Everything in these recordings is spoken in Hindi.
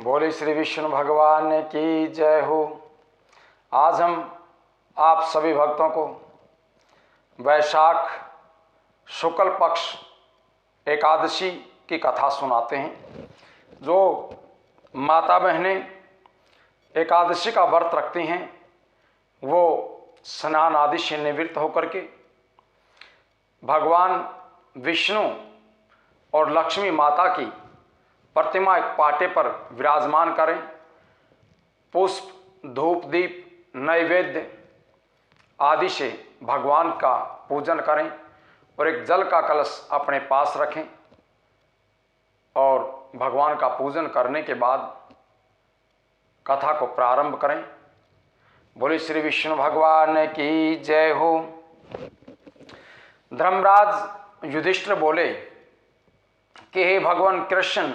बोले श्री विष्णु भगवान की जय हो। आज हम आप सभी भक्तों को वैशाख शुक्ल पक्ष एकादशी की कथा सुनाते हैं। जो माता बहनें एकादशी का व्रत रखती हैं वो स्नान आदि से निवृत्त होकर के भगवान विष्णु और लक्ष्मी माता की प्रतिमा एक पाटे पर विराजमान करें, पुष्प धूप दीप नैवेद्य आदि से भगवान का पूजन करें और एक जल का कलश अपने पास रखें और भगवान का पूजन करने के बाद कथा को प्रारंभ करें। बोले श्री विष्णु भगवान की जय हो। धर्मराज युधिष्ठिर बोले कि हे भगवान कृष्ण,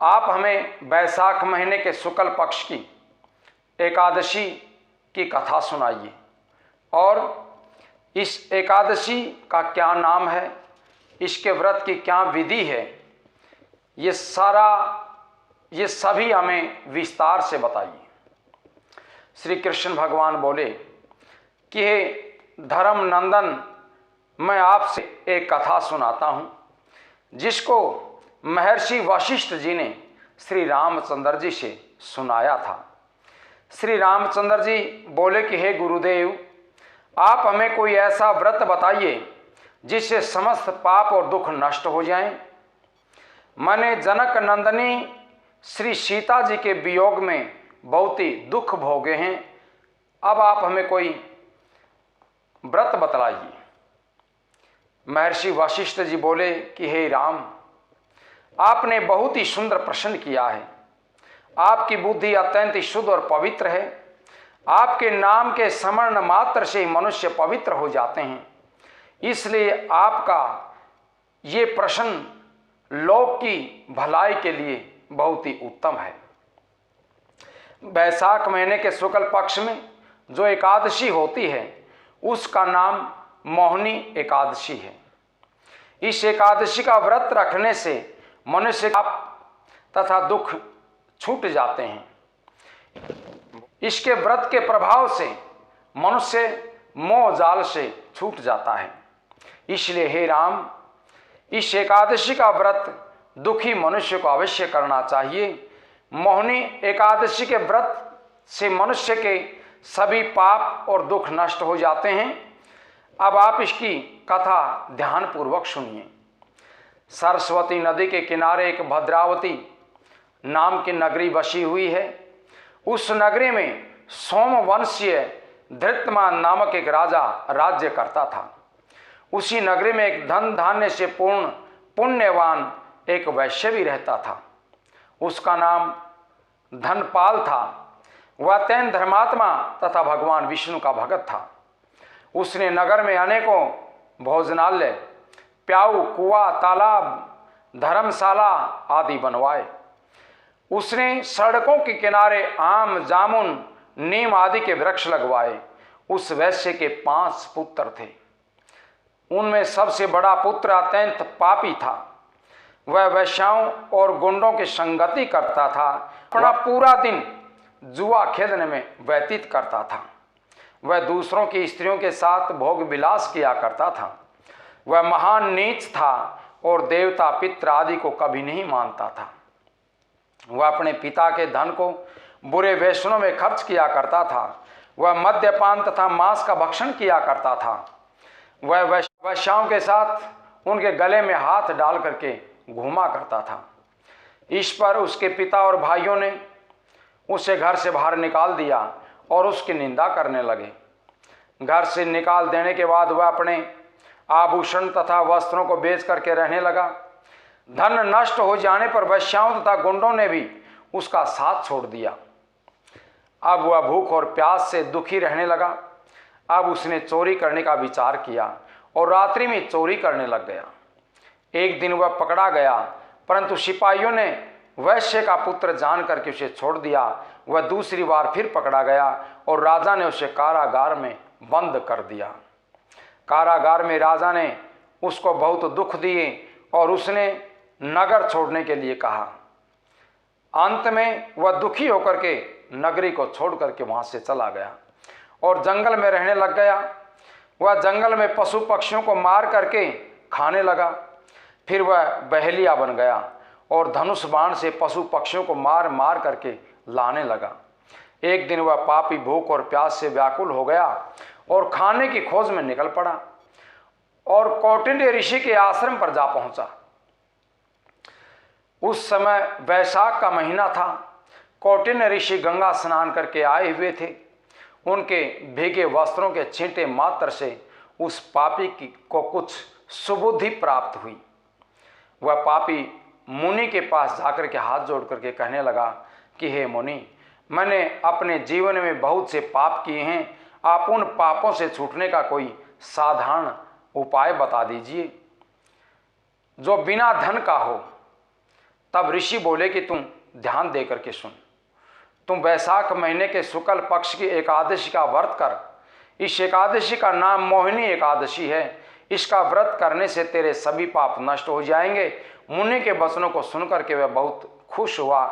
आप हमें वैशाख महीने के शुक्ल पक्ष की एकादशी की कथा सुनाइए और इस एकादशी का क्या नाम है, इसके व्रत की क्या विधि है, ये सभी हमें विस्तार से बताइए। श्री कृष्ण भगवान बोले कि हे धर्म नंदन, मैं आपसे एक कथा सुनाता हूँ जिसको महर्षि वशिष्ठ जी ने श्री रामचंद्र जी से सुनाया था। श्री रामचंद्र जी बोले कि हे गुरुदेव, आप हमें कोई ऐसा व्रत बताइए जिससे समस्त पाप और दुख नष्ट हो जाएं। मैंने जनक नंदनी श्री सीता जी के वियोग में बहुत ही दुख भोगे हैं, अब आप हमें कोई व्रत बतलाइए। महर्षि वशिष्ठ जी बोले कि हे राम, आपने बहुत ही सुंदर प्रश्न किया है। आपकी बुद्धि अत्यंत ही शुद्ध और पवित्र है। आपके नाम के स्मरण मात्र से ही मनुष्य पवित्र हो जाते हैं, इसलिए आपका ये प्रश्न लोक की भलाई के लिए बहुत ही उत्तम है। वैशाख महीने के शुक्ल पक्ष में जो एकादशी होती है उसका नाम मोहिनी एकादशी है। इस एकादशी का व्रत रखने से मनुष्य का तथा दुख छूट जाते हैं। इसके व्रत के प्रभाव से मनुष्य मोह जाल से छूट जाता है। इसलिए हे राम, इस एकादशी का व्रत दुखी मनुष्य को अवश्य करना चाहिए। मोहिनी एकादशी के व्रत से मनुष्य के सभी पाप और दुख नष्ट हो जाते हैं। अब आप इसकी कथा ध्यानपूर्वक सुनिए। सरस्वती नदी के किनारे एक भद्रावती नाम की नगरी बसी हुई है। उस नगरी में सोमवंशीय धृतमान नामक एक राजा राज्य करता था। उसी नगरी में एक धन धान्य से पूर्ण पुण्यवान एक वैश्य भी रहता था। उसका नाम धनपाल था। वह अत्यंत धर्मात्मा तथा भगवान विष्णु का भगत था। उसने नगर में अनेकों भोजनालय, प्याऊ, कुआं, तालाब, धर्मशाला आदि बनवाए। उसने सड़कों के किनारे आम, जामुन, नीम आदि के वृक्ष लगवाए। उस वैश्य के 5 पुत्र थे। उनमें सबसे बड़ा पुत्र अत्यंत पापी था। वह वैश्याओं और गुंडों की संगति करता था। अपना पूरा दिन जुआ खेलने में व्यतीत करता था। वह दूसरों की स्त्रियों के साथ भोग विलास किया करता था। वह महान नीच था और देवता पित्र आदि को कभी नहीं मानता था। वह अपने पिता के धन को बुरे व्यसनों में खर्च किया करता था। वह मद्यपान तथा मांस का भक्षण किया करता था। वह वैश्याओं के साथ उनके गले में हाथ डाल करके घूमा करता था। इस पर उसके पिता और भाइयों ने उसे घर से बाहर निकाल दिया और उसकी निंदा करने लगे। घर से निकाल देने के बाद वह अपने आभूषण तथा वस्त्रों को बेच करके रहने लगा। धन नष्ट हो जाने पर वैश्याओं तथा गुंडों ने भी उसका साथ छोड़ दिया। अब वह भूख और प्यास से दुखी रहने लगा। अब उसने चोरी करने का विचार किया और रात्रि में चोरी करने लग गया। एक दिन वह पकड़ा गया, परंतु सिपाहियों ने वैश्य का पुत्र जान करके उसे छोड़ दिया। वह दूसरी बार फिर पकड़ा गया और राजा ने उसे कारागार में बंद कर दिया। कारागार में राजा ने उसको बहुत दुख दिए और उसने नगर छोड़ने के लिए कहा। अंत में वह दुखी होकर के नगरी को छोड़ करके वहां से चला गया और जंगल में रहने लग गया। वह जंगल में पशु पक्षियों को मार करके खाने लगा। फिर वह बहेलिया बन गया और धनुष बाण से पशु पक्षियों को मार मार करके लाने लगा। एक दिन वह पापी भूख और प्यास से व्याकुल हो गया और खाने की खोज में निकल पड़ा और कौटिल्य ऋषि के आश्रम पर जा पहुंचा। उस समय वैशाख का महीना था। कौटिल्य ऋषि गंगा स्नान करके आए हुए थे। उनके भीगे वस्त्रों के छींटे मात्र से उस पापी को कुछ सुबुद्धि प्राप्त हुई। वह पापी मुनि के पास जाकर के हाथ जोड़ करके कहने लगा कि हे मुनि, मैंने अपने जीवन में बहुत से पाप किए हैं, आप उन पापों से छूटने का कोई साधारण उपाय बता दीजिए जो बिना धन का हो। तब ऋषि बोले कि तुम ध्यान दे करके सुन। तुम वैशाख महीने के शुक्ल पक्ष की एकादशी का व्रत कर। इस एकादशी का नाम मोहिनी एकादशी है। इसका व्रत करने से तेरे सभी पाप नष्ट हो जाएंगे। मुनि के वचनों को सुनकर के वह बहुत खुश हुआ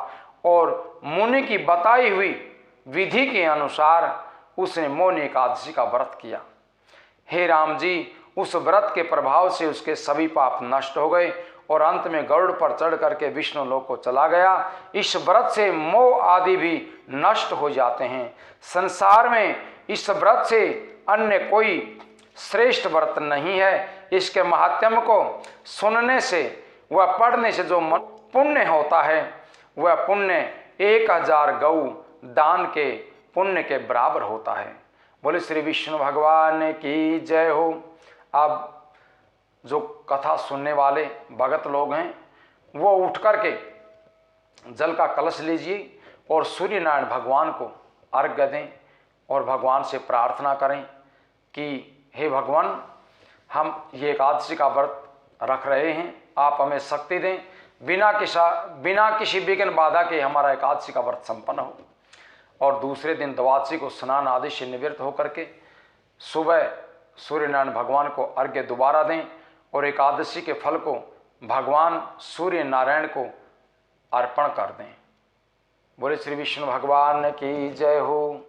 और मुनि की बताई हुई विधि के अनुसार उसने मोहिनी एकादशी का व्रत किया। हे राम जी, उस व्रत के प्रभाव से उसके सभी पाप नष्ट हो गए और अंत में गरुड़ पर चढ़ करके विष्णु लोक को चला गया। इस व्रत से मोह आदि भी नष्ट हो जाते हैं। संसार में इस व्रत से अन्य कोई श्रेष्ठ व्रत नहीं है। इसके महात्म्य को सुनने से, वह पढ़ने से जो पुण्य होता है, वह पुण्य 1000 गौ दान के पुण्य के बराबर होता है। बोले श्री विष्णु भगवान की जय हो। अब जो कथा सुनने वाले भगत लोग हैं वो उठ करके जल का कलश लीजिए और सूर्य नारायण भगवान को अर्घ्य दें और भगवान से प्रार्थना करें कि हे भगवान, हम ये एकादशी का व्रत रख रहे हैं, आप हमें शक्ति दें, बिना किसी विघ्न बाधा के हमारा एकादशी का व्रत संपन्न हो। और दूसरे दिन द्वादशी को स्नान आदि से निवृत्त होकर के सुबह सूर्य नारायण भगवान को अर्घ्य दोबारा दें और एकादशी के फल को भगवान सूर्य नारायण को अर्पण कर दें। बोले श्री विष्णु भगवान की जय हो।